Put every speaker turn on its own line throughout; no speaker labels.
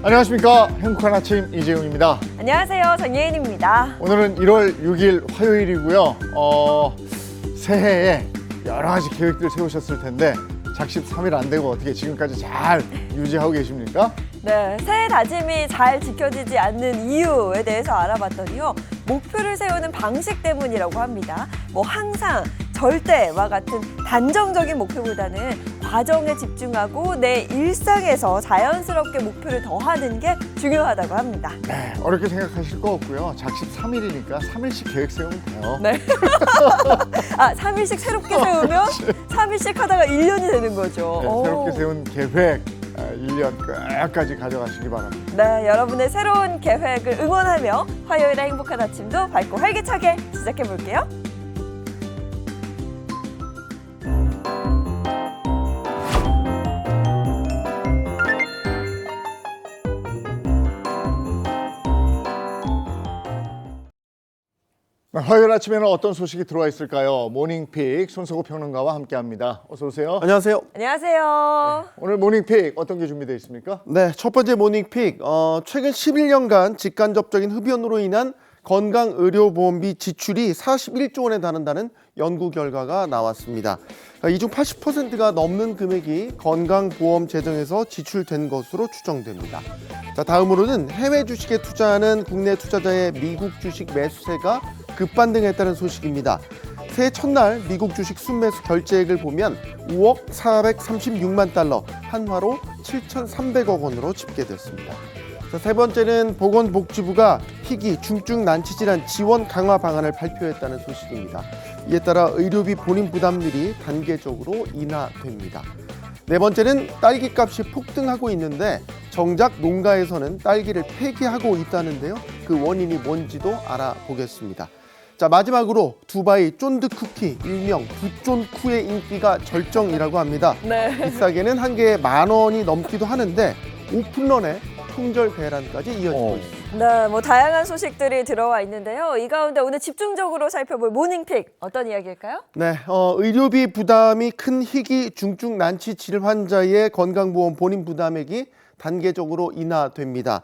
안녕하십니까. 행복한 아침 이재용입니다.
안녕하세요. 정예인입니다.
오늘은 1월 6일 화요일이고요. 새해에 여러 가지 계획들 세우셨을 텐데 작심 3일 안 되고 어떻게 지금까지 잘 유지하고 계십니까?
네, 새해 다짐이 잘 지켜지지 않는 이유에 대해서 알아봤더니요. 목표를 세우는 방식 때문이라고 합니다. 항상 절대와 같은 단정적인 목표보다는 과정에 집중하고 내 일상에서 자연스럽게 목표를 더하는 게 중요하다고 합니다.
네, 어렵게 생각하실 거 없고요. 작심 3일이니까 3일씩 계획 세우면 돼요.
네. 3일씩 새롭게 세우면 3일씩 하다가 1년이 되는 거죠.
네, 새롭게 세운 계획 1년 끝까지 가져가시기 바랍니다.
네, 여러분의 새로운 계획을 응원하며 화요일의 행복한 아침도 밝고 활기차게 시작해 볼게요.
화요일 아침에는 어떤 소식이 들어와 있을까요? 모닝픽 손석구 평론가와 함께합니다. 어서 오세요.
안녕하세요.
안녕하세요.
오늘 모닝픽 어떤 게 준비되어 있습니까?
네, 첫 번째 모닝픽. 최근 11년간 직간접적인 흡연으로 인한 건강의료보험비 지출이 41조 원에 달한다는 연구 결과가 나왔습니다. 이 중 80%가 넘는 금액이 건강보험 재정에서 지출된 것으로 추정됩니다. 자, 다음으로는 해외 주식에 투자하는 국내 투자자의 미국 주식 매수세가 급반등했다는 소식입니다. 새해 첫날 미국 주식 순매수 결제액을 보면 5억 436만 달러, 한화로 7,300억 원으로 집계됐습니다. 자, 세 번째는 보건복지부가 희귀, 중증 난치질환 지원 강화 방안을 발표했다는 소식입니다. 이에 따라 의료비 본인 부담률이 단계적으로 인하됩니다. 네 번째는 딸기값이 폭등하고 있는데 정작 농가에서는 딸기를 폐기하고 있다는데요. 그 원인이 뭔지도 알아보겠습니다. 자, 마지막으로 두바이 쫀드 쿠키, 일명 두쫀쿠의 인기가 절정이라고 합니다.
네.
비싸게는 한 개에 10,000원이 넘기도 하는데 오픈런에 품절 대란까지 이어지고 있습니다.
네, 다양한 소식들이 들어와 있는데요. 이 가운데 오늘 집중적으로 살펴볼 모닝픽 어떤 이야기일까요?
네, 의료비 부담이 큰 희귀 중증 난치 질환 환자의 건강보험 본인 부담액이 단계적으로 인하됩니다.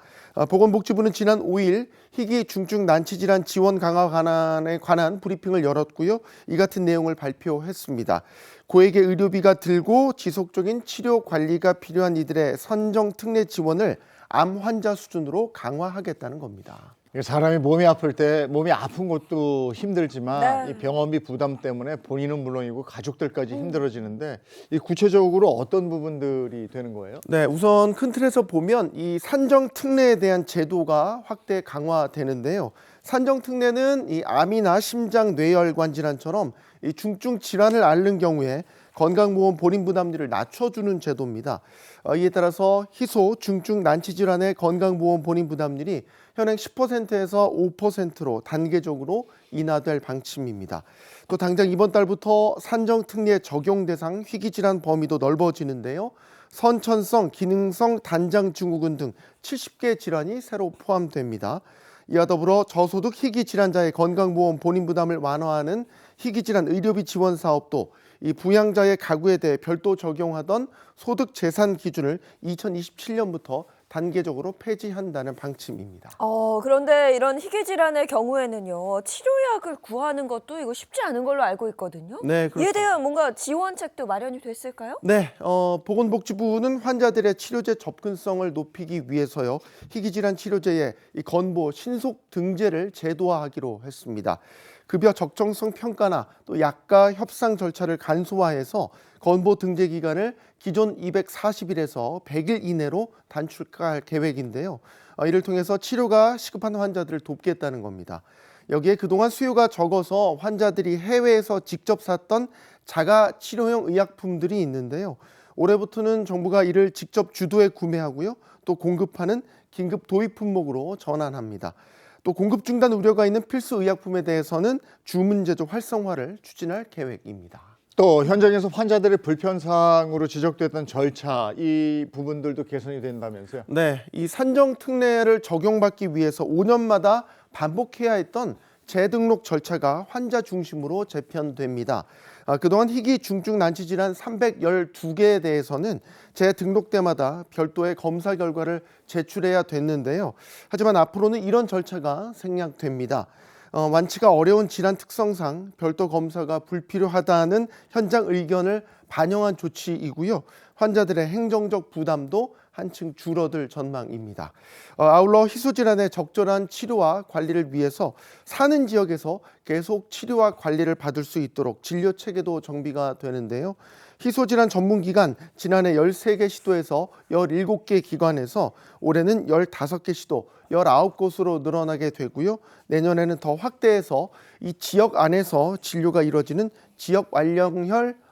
보건복지부는 지난 5일 희귀 중증 난치 질환 지원 강화 방안에 관한 브리핑을 열었고요. 이 같은 내용을 발표했습니다. 고액의 의료비가 들고 지속적인 치료 관리가 필요한 이들의 선정 특례 지원을 암 환자 수준으로 강화하겠다는 겁니다.
사람이 몸이 아플 때 몸이 아픈 것도 힘들지만
네.
이 병원비 부담 때문에 본인은 물론이고 가족들까지 힘들어지는데 이 구체적으로 어떤 부분들이 되는 거예요?
네, 우선 큰 틀에서 보면 이 산정 특례에 대한 제도가 확대 강화되는데요. 산정 특례는 이 암이나 심장 뇌혈관 질환처럼 이 중증 질환을 앓는 경우에 건강보험 본인 부담률을 낮춰주는 제도입니다. 이에 따라서 희소 중증 난치 질환의 건강보험 본인 부담률이 현행 10%에서 5%로 단계적으로 인하될 방침입니다. 또 당장 이번 달부터 산정 특례 적용 대상 희귀 질환 범위도 넓어지는데요. 선천성, 기능성 단장 증후군 등 70개 질환이 새로 포함됩니다. 이와 더불어 저소득 희귀 질환자의 건강보험 본인 부담을 완화하는 희귀 질환 의료비 지원 사업도 이 부양자의 가구에 대해 별도 적용하던 소득 재산 기준을 2027년부터 단계적으로 폐지한다는 방침입니다.
그런데 이런 희귀 질환의 경우에는요. 치료약을 구하는 것도 이거 쉽지 않은 걸로 알고 있거든요.
네,
이에
그렇습니다.
대한 뭔가 지원책도 마련이 됐을까요?
네, 보건복지부는 환자들의 치료제 접근성을 높이기 위해서요. 희귀질환 치료제의 이 건보 신속 등재를 제도화하기로 했습니다. 급여 적정성 평가나 또 약가 협상 절차를 간소화해서 건보 등재 기간을 기존 240일에서 100일 이내로 단축할 계획인데요. 이를 통해서 치료가 시급한 환자들을 돕겠다는 겁니다. 여기에 그동안 수요가 적어서 환자들이 해외에서 직접 샀던 자가 치료용 의약품들이 있는데요. 올해부터는 정부가 이를 직접 주도해 구매하고요. 또 공급하는 긴급 도입 품목으로 전환합니다. 또 공급 중단 우려가 있는 필수 의약품에 대해서는 주문 제조 활성화를 추진할 계획입니다.
또 현장에서 환자들의 불편사항으로 지적됐던 절차 이 부분들도 개선이 된다면서요?
네, 이 산정 특례를 적용받기 위해서 5년마다 반복해야 했던 재등록 절차가 환자 중심으로 재편됩니다. 그동안 희귀 중증 난치 질환 312개에 대해서는 재등록 때마다 별도의 검사 결과를 제출해야 됐는데요. 하지만 앞으로는 이런 절차가 생략됩니다. 완치가 어려운 질환 특성상 별도 검사가 불필요하다는 현장 의견을 반영한 조치이고요. 환자들의 행정적 부담도 한층 줄어들 전망입니다. 아울러 희소질환의 적절한 치료와 관리를 위해서 사는 지역에서 계속 치료와 관리를 받을 수 있도록 진료 체계도 정비가 되는데요. 희소질환 전문기관 지난해 13개 시도에서 17개 기관에서 올해는 15개 시도 19곳으로 늘어나게 되고요. 내년에는 더 확대해서 이 지역 안에서 진료가 이루어지는 지역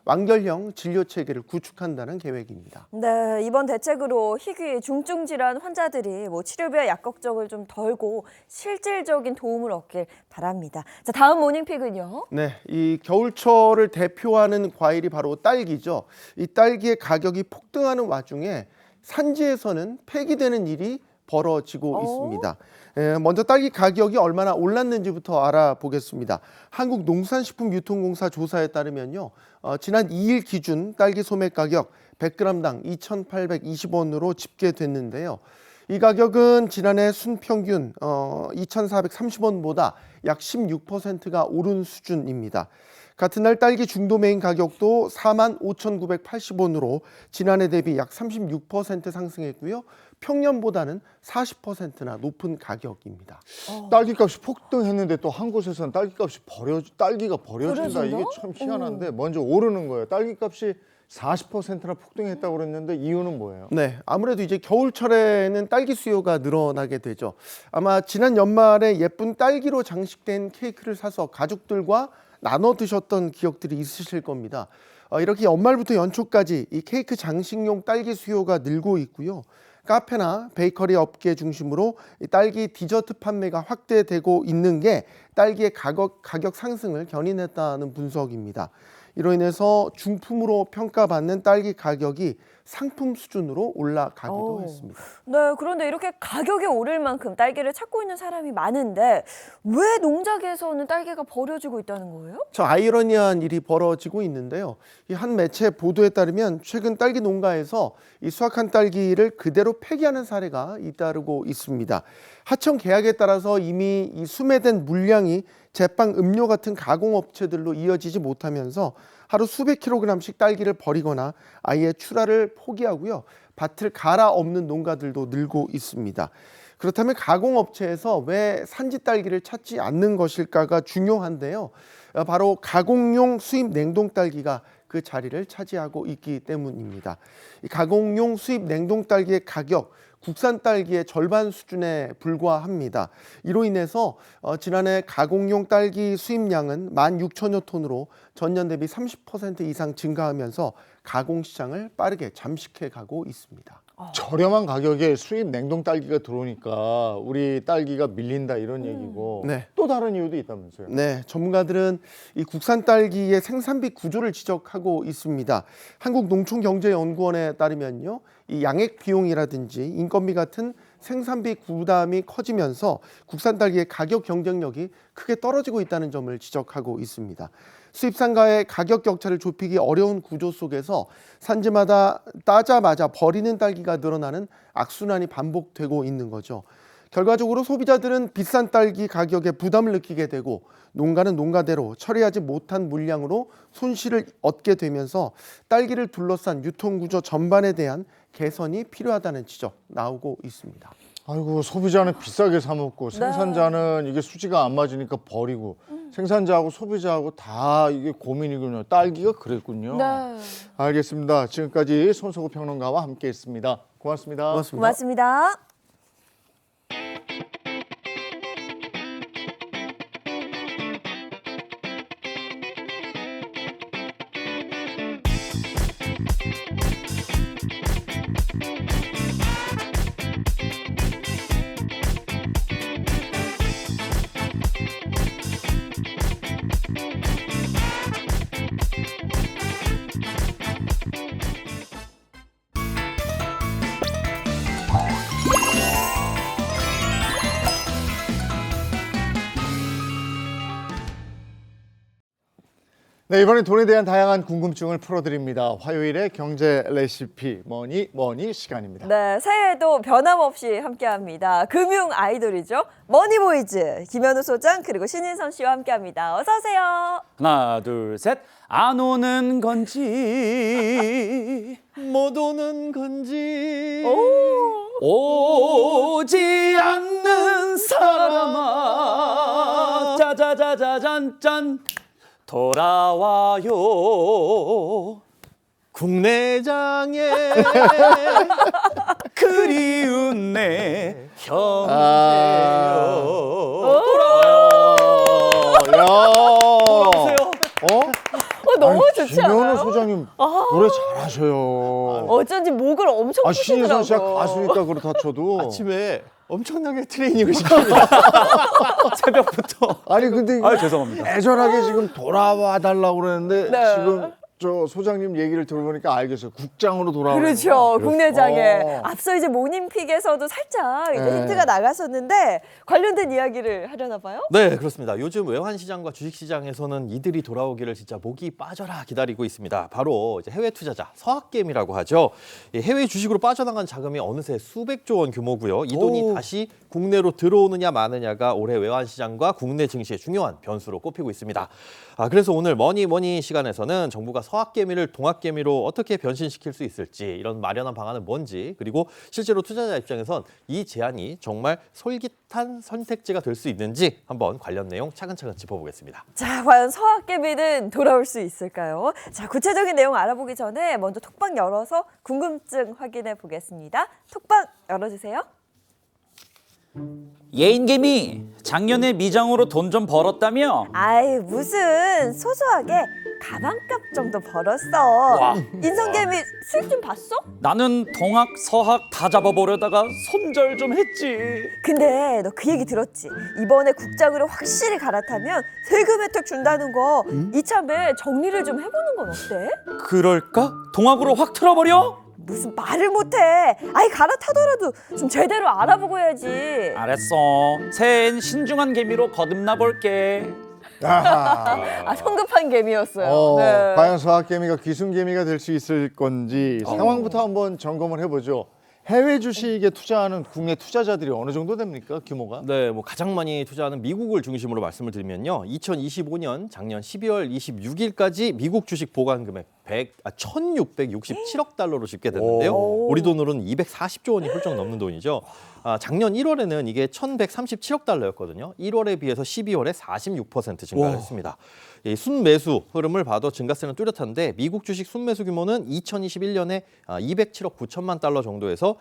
완결형 진료 체계를 구축한다는 계획입니다.
네, 이번 대책으로 희귀 중증 질환 환자들이 치료비와 약 걱정을 좀 덜고 실질적인 도움을 얻길 바랍니다. 자, 다음 모닝픽은요.
네, 이 겨울철을 대표하는 과일이 바로 딸기죠. 이 딸기의 가격이 폭등하는 와중에 산지에서는 폐기되는 일이 벌어지고 있습니다. 먼저 딸기 가격이 얼마나 올랐는지부터 알아보겠습니다. 한국농산식품유통공사 조사에 따르면요, 지난 2일 기준 딸기 소매 가격 100g당 2,820원으로 집계됐는데요. 이 가격은 지난해 순평균 2,430원보다 약 16%가 오른 수준입니다. 같은 날 딸기 중도메인 가격도 45,980원으로 지난해 대비 약 36% 상승했고요. 평년보다는 40%나 높은 가격입니다.
딸기값이 폭등했는데 또 한 곳에서는 딸기가 버려진다. 이게
버려진다?
참 희한한데 먼저 오르는 거예요. 딸기값이 40%나 폭등했다고 그랬는데 이유는 뭐예요?
네, 아무래도 이제 겨울철에는 딸기 수요가 늘어나게 되죠. 아마 지난 연말에 예쁜 딸기로 장식된 케이크를 사서 가족들과 나눠 드셨던 기억들이 있으실 겁니다. 이렇게 연말부터 연초까지 이 케이크 장식용 딸기 수요가 늘고 있고요. 카페나 베이커리 업계 중심으로 이 딸기 디저트 판매가 확대되고 있는 게 딸기의 가격 상승을 견인했다는 분석입니다. 이로 인해서 중품으로 평가받는 딸기 가격이 상품 수준으로 올라가기도 했습니다.
네, 그런데 이렇게 가격이 오를 만큼 딸기를 찾고 있는 사람이 많은데 왜 농작에서는 딸기가 버려지고 있다는 거예요?
저 아이러니한 일이 벌어지고 있는데요. 이 한 매체 보도에 따르면 최근 딸기 농가에서 이 수확한 딸기를 그대로 폐기하는 사례가 잇따르고 있습니다. 하청 계약에 따라서 이미 이 수매된 물량이 제빵 음료 같은 가공업체들로 이어지지 못하면서 하루 수백 킬로그램씩 딸기를 버리거나 아예 출하를 포기하고요. 밭을 갈아엎는 농가들도 늘고 있습니다. 그렇다면 가공업체에서 왜 산지 딸기를 찾지 않는 것일까가 중요한데요. 바로 가공용 수입 냉동 딸기가 그 자리를 차지하고 있기 때문입니다. 이 가공용 수입 냉동 딸기의 가격, 국산 딸기의 절반 수준에 불과합니다. 이로 인해서 지난해 가공용 딸기 수입량은 16,000여 톤으로 전년 대비 30% 이상 증가하면서 가공시장을 빠르게 잠식해 가고 있습니다.
저렴한 가격에 수입 냉동 딸기가 들어오니까 우리 딸기가 밀린다 이런 얘기고
네.
또 다른 이유도 있다면서요?
네, 전문가들은 이 국산 딸기의 생산비 구조를 지적하고 있습니다. 한국농촌경제연구원에 따르면요, 이 양액 비용이라든지 인건비 같은 생산비 부담이 커지면서 국산 딸기의 가격 경쟁력이 크게 떨어지고 있다는 점을 지적하고 있습니다. 수입산과의 가격 격차를 좁히기 어려운 구조 속에서 산지마다 따자마자 버리는 딸기가 늘어나는 악순환이 반복되고 있는 거죠. 결과적으로 소비자들은 비싼 딸기 가격에 부담을 느끼게 되고 농가는 농가대로 처리하지 못한 물량으로 손실을 얻게 되면서 딸기를 둘러싼 유통구조 전반에 대한 개선이 필요하다는 지적 나오고 있습니다.
아이고, 소비자는 비싸게 사 먹고 생산자는 이게 수지가 안 맞으니까 버리고 생산자하고 소비자하고 다 이게 고민이군요. 딸기가 그랬군요.
네.
알겠습니다. 지금까지 손석구 평론가와 함께했습니다. 고맙습니다.
고맙습니다.
고맙습니다.
네, 이번엔 돈에 대한 다양한 궁금증을 풀어드립니다. 화요일의 경제 레시피 뭐니 시간입니다.
네, 새해에도 변함없이 함께합니다. 금융 아이돌이죠. 머니보이즈 김현우 소장 그리고 신인선 씨와 함께합니다. 어서 오세요.
하나, 둘, 셋. 안 오는 건지
못 오는 건지
오지 않는 사람아 짜자자자잔짠 돌아와요.
국내장에
그리운 내 형제여.
야,
돌아오세요.
너무
아니,
좋지
김현우
않아요?
소장님 노래 잘하셔요.
어쩐지 목을 엄청
신인선 씨가
푸시더라고요.
가수니까 그렇다 쳐도
아침에 엄청나게 트레이닝을 시킵니다.
새벽부터.
아니 근데
아유, 죄송합니다.
애절하게 지금 돌아와 달라고 그러는데
네.
지금 저 소장님 얘기를 들어보니까 알겠어요. 국장으로 돌아오는
그렇죠. 국내장에
어.
앞서 이제 모닝픽에서도 살짝 이제
네.
힌트가 나갔었는데 관련된 이야기를 하려나 봐요?
네, 그렇습니다. 요즘 외환시장과 주식시장에서는 이들이 돌아오기를 진짜 목이 빠져라 기다리고 있습니다. 바로 이제 해외 투자자, 서학개미라고 하죠. 이 해외 주식으로 빠져나간 자금이 어느새 수백조 원 규모고요. 이 돈이 다시 국내로 들어오느냐 마느냐가 올해 외환시장과 국내 증시의 중요한 변수로 꼽히고 있습니다. 그래서 오늘 머니 시간에서는 정부가 서학개미를 동학개미로 어떻게 변신시킬 수 있을지, 이런 마련한 방안은 뭔지, 그리고 실제로 투자자 입장에선 이 제안이 정말 솔깃한 선택지가 될 수 있는지 한번 관련 내용 차근차근 짚어보겠습니다.
자, 과연 서학개미는 돌아올 수 있을까요? 자, 구체적인 내용 알아보기 전에 먼저 톡방 열어서 궁금증 확인해 보겠습니다. 톡방 열어주세요.
예인개미 작년에 미장으로 돈 좀 벌었다며?
아이, 무슨 소소하게 가방값 정도 벌었어.
와.
인성개미 수익 좀 봤어?
나는 동학 서학 다 잡아보려다가 손절 좀 했지.
근데 너 그 얘기 들었지? 이번에 국장으로 확실히 갈아타면 세금 혜택 준다는 거 이참에 정리를 좀 해보는 건 어때?
그럴까? 동학으로 확 틀어버려?
무슨 말을 못해. 아이, 갈아타더라도 좀 제대로 알아보고 해야지.
알았어. 새해엔 신중한 개미로 거듭나 볼게.
아, 성급한 개미였어요. 네.
과연 서학개미가 귀순개미가 될 수 있을 건지 상황부터 한번 점검을 해보죠. 해외 주식에 투자하는 국내 투자자들이 어느 정도 됩니까? 규모가?
네, 뭐 가장 많이 투자하는 미국을 중심으로 말씀을 드리면요. 2025년 작년 12월 26일까지 미국 주식 보관 금액 1,667억 달러로 집계됐는데요. 우리 돈으로는 240조 원이 훌쩍 넘는 돈이죠. 작년 1월에는 이게 1,137억 달러였거든요. 1월에 비해서 12월에 46% 증가를 했습니다. 이 순매수 흐름을 봐도 증가세는 뚜렷한데 미국 주식 순매수 규모는 2021년에 207억 9천만 달러 정도에서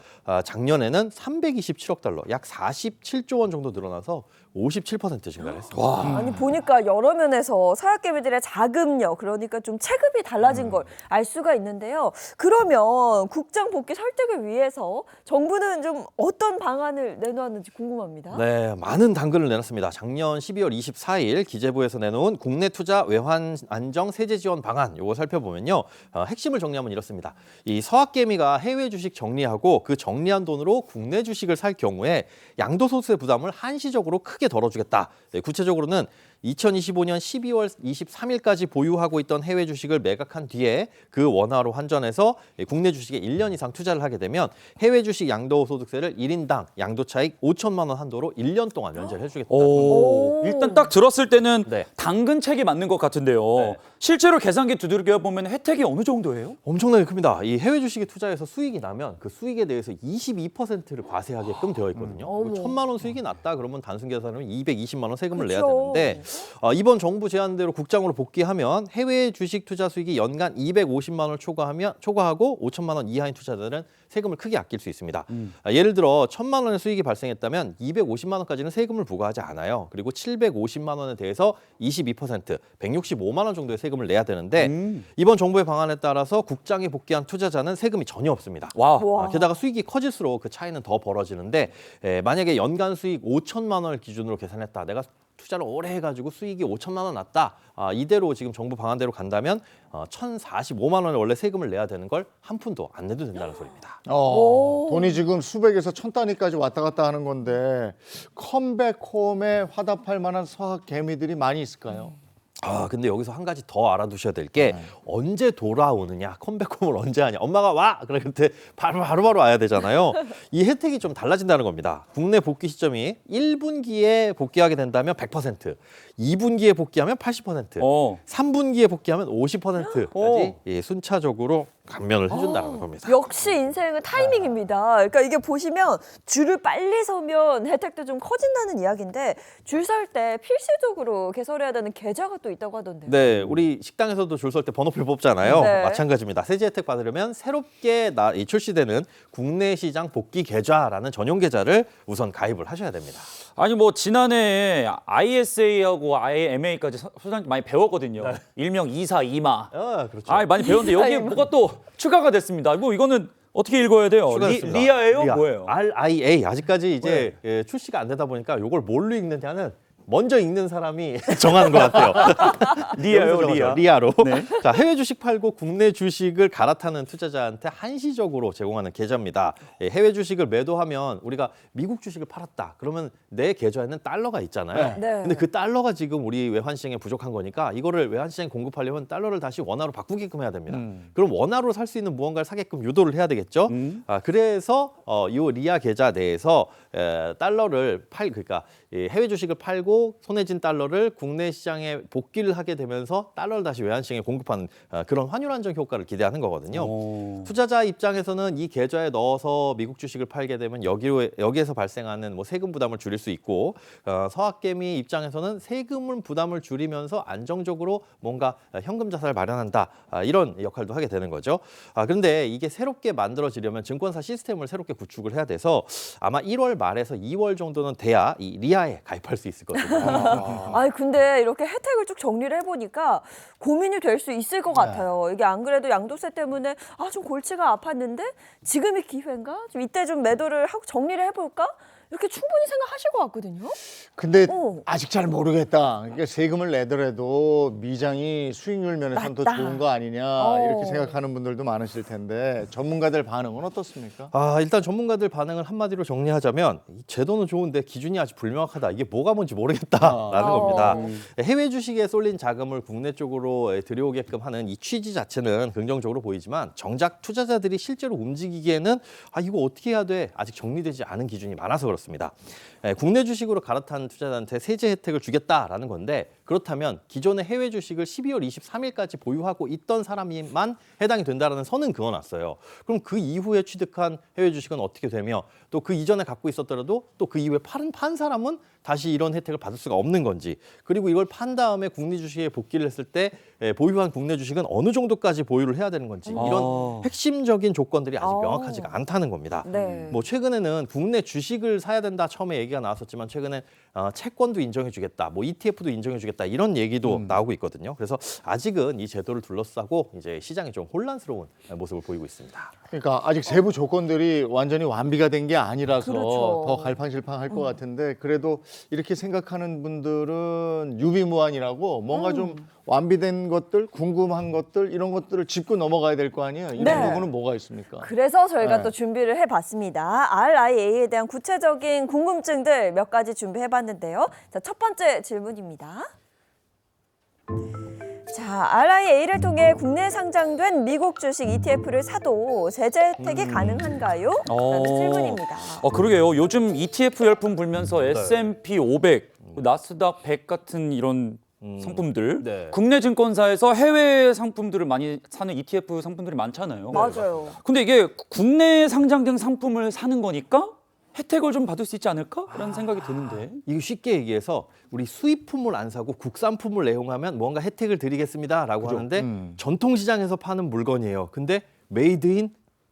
작년에는 327억 달러, 약 47조 원 정도 늘어나서 57% 증가를 했습니다.
아니, 보니까 여러 면에서 서학개미들의 자금력, 그러니까 좀 체급이 달라진 걸 알 수가 있는데요. 그러면 국장 복귀 설득을 위해서 정부는 좀 어떤 방안을 내놓았는지 궁금합니다.
네, 많은 당근을 내놨습니다. 작년 12월 24일 기재부에서 내놓은 국내 투자 외환 안정 세제 지원 방안, 요거 살펴보면요. 핵심을 정리하면 이렇습니다. 이 서학개미가 해외 주식 정리하고 그 정리한 돈으로 국내 주식을 살 경우에 양도소득세 부담을 한시적으로 크게 덜어주겠다. 네, 구체적으로는 2025년 12월 23일까지 보유하고 있던 해외 주식을 매각한 뒤에 그 원화로 환전해서 국내 주식에 1년 이상 투자를 하게 되면 해외 주식 양도소득세를 1인당 양도차익 5천만 원 한도로 1년 동안 면제를 해주겠다.
오. 일단 딱 들었을 때는
네.
당근책이 맞는 것 같은데요.
네.
실제로 계산기 두들겨 보면 혜택이 어느 정도예요?
엄청나게 큽니다. 이 해외 주식에 투자해서 수익이 나면 그 수익에 대해서 22%를 과세하게끔 되어 있거든요.
어머.
1,000만 원 수익이 났다 그러면 단순 계산하면 220만 원 세금을 내야
그쵸.
되는데 이번 정부 제안대로 국장으로 복귀하면 해외 주식 투자 수익이 연간 250만 원을 초과하고 5천만 원 이하인 투자자들은 세금을 크게 아낄 수 있습니다. 예를 들어 1,000만 원의 수익이 발생했다면 250만 원까지는 세금을 부과하지 않아요. 그리고 750만 원에 대해서 22%, 165만 원 정도의 세금을 내야 되는데 이번 정부의 방안에 따라서 국장에 복귀한 투자자는 세금이 전혀 없습니다.
와.
와.
게다가 수익이 커질수록 그 차이는 더 벌어지는데 만약에 연간 수익 5천만 원을 기준으로 계산했다. 내가 투자를 오래 해가지고 수익이 5천만 원 났다. 이대로 지금 정부 방안대로 간다면 1,045만 원을 원래 세금을 내야 되는 걸 한 푼도 안 내도 된다는 소리입니다.
돈이 지금 수백에서 천 단위까지 왔다 갔다 하는 건데 컴백홈에 화답할 만한 서학개미들이 많이 있을까요?
근데 여기서 한 가지 더 알아두셔야 될 게 언제 돌아오느냐, 컴백홈을 언제 하냐. 엄마가 와! 그럴 때 바로 와야 되잖아요. 이 혜택이 좀 달라진다는 겁니다. 국내 복귀 시점이 1분기에 복귀하게 된다면 100%, 2분기에 복귀하면 80%, 3분기에 복귀하면 50%까지 순차적으로 감면을 해준다는 겁니다.
역시 인생은 타이밍입니다. 그러니까 이게 보시면 줄을 빨리 서면 혜택도 좀 커진다는 이야기인데 줄 설 때 필수적으로 개설해야 되는 계좌가 또 있다고 하던데요.
네, 우리 식당에서도 줄 설 때 번호표 뽑잖아요.
네.
마찬가지입니다. 세제 혜택 받으려면 새롭게 출시되는 국내 시장 복귀 계좌라는 전용 계좌를 우선 가입을 하셔야 됩니다.
아니 뭐 지난해 ISA하고 IMA까지 소장님 많이 배웠거든요. 일명 2사 2마.
그렇죠.
많이 배웠는데 여기에 뭐가 또 추가가 됐습니다. 뭐 이거는 어떻게 읽어야 돼요?
추가됐습니다.
리아예요?
리아.
뭐예요?
RIA. 아직까지 이제 출시가 안 되다 보니까 이걸 뭘로 읽느냐는 먼저 읽는 사람이 정하는 것 같아요.
리아요,
여기서
리아.
리아로.
네.
자, 해외 주식 팔고 국내 주식을 갈아타는 투자자한테 한시적으로 제공하는 계좌입니다. 해외 주식을 매도하면 우리가 미국 주식을 팔았다. 그러면 내 계좌에는 달러가 있잖아요.
네.
근데 그 달러가 지금 우리 외환시장에 부족한 거니까 이거를 외환시장에 공급하려면 달러를 다시 원화로 바꾸게끔 해야 됩니다. 그럼 원화로 살 수 있는 무언가를 사게끔 유도를 해야 되겠죠. 그래서 이 리아 계좌 내에서 달러를 그러니까 해외 주식을 팔고 손해진 달러를 국내 시장에 복귀를 하게 되면서 달러를 다시 외환시장에 공급하는 그런 환율 안정 효과를 기대하는 거거든요. 투자자 입장에서는 이 계좌에 넣어서 미국 주식을 팔게 되면 여기에서 발생하는 뭐 세금 부담을 줄일 수 있고 서학개미 입장에서는 세금 부담을 줄이면서 안정적으로 뭔가 현금 자산을 마련한다 이런 역할도 하게 되는 거죠. 그런데 이게 새롭게 만들어지려면 증권사 시스템을 새롭게 구축을 해야 돼서 아마 1월 말에서 2월 정도는 돼야 이 리아에 가입할 수 있을 거거든요.
아니 근데 이렇게 혜택을 쭉 정리를 해보니까 고민이 될 수 있을 것 같아요. 이게 안 그래도 양도세 때문에 좀 골치가 아팠는데 지금이 기회인가? 좀 이때 좀 매도를 하고 정리를 해볼까? 이렇게 충분히 생각하실 것 같거든요.
근데
어.
아직 잘 모르겠다. 그러니까 세금을 내더라도 미장이 수익률 면에서는 더
맞다.
좋은 거 아니냐 이렇게 생각하는 분들도 많으실 텐데 전문가들 반응은 어떻습니까?
일단 전문가들 반응을 한마디로 정리하자면 이 제도는 좋은데 기준이 아직 불명확하다. 이게 뭐가 뭔지 모르겠다라는 겁니다. 해외 주식에 쏠린 자금을 국내 쪽으로 들여오게끔 하는 이 취지 자체는 긍정적으로 보이지만 정작 투자자들이 실제로 움직이기에는 이거 어떻게 해야 돼? 아직 정리되지 않은 기준이 많아서 그렇습니다. 국내 주식으로 갈아탄 투자자한테 세제 혜택을 주겠다라는 건데 그렇다면 기존의 해외 주식을 12월 23일까지 보유하고 있던 사람만 해당이 된다라는 선은 그어놨어요. 그럼 그 이후에 취득한 해외 주식은 어떻게 되며 또 그 이전에 갖고 있었더라도 또 그 이후에 판 사람은 다시 이런 혜택을 받을 수가 없는 건지 그리고 이걸 판 다음에 국내 주식에 복귀를 했을 때 보유한 국내 주식은 어느 정도까지 보유를 해야 되는 건지 이런 핵심적인 조건들이 아직 명확하지가 않다는 겁니다.
네.
뭐 최근에는 국내 주식을 사야 된다 처음에 얘기가 나왔었지만 최근에 채권도 인정해주겠다, 뭐 ETF도 인정해주겠다 이런 얘기도 나오고 있거든요. 그래서 아직은 이 제도를 둘러싸고 이제 시장이 좀 혼란스러운 모습을 보이고 있습니다.
그러니까 아직 세부 조건들이 완전히 완비가 된 게 아니라서
그렇죠.
더 갈팡질팡할 것 같은데 그래도 이렇게 생각하는 분들은 유비무환이라고 뭔가 좀 완비된 것들, 궁금한 것들 이런 것들을 짚고 넘어가야 될 거 아니에요. 이런
네.
부분은 뭐가 있습니까?
그래서 저희가
네.
또 준비를 해봤습니다. RIA에 대한 구체적인 궁금증들 몇 가지 준비해봤는데요. 자, 첫 번째 질문입니다. 자, RIA를 통해 국내 상장된 미국 주식 ETF를 사도 세제 혜택이 가능한가요? 라는 질문입니다.
그러게요. 요즘 ETF 열풍 불면서 S&P 500, 나스닥 100 같은 이런 상품들
네.
국내 증권사에서 해외 상품들을 많이 사는 ETF 상품들이 많잖아요.
맞아요.
근데 이게 국내 상장된 상품을 사는 거니까 혜택을 좀 받을 수 있지 않을까라는 생각이 드는데.
이거 쉽게 얘기해서 우리 수입품을 안 사고 국산품을 애용하면 뭔가 혜택을 드리겠습니다라고 하는데 전통시장에서 파는 물건이에요. 근데 메이드인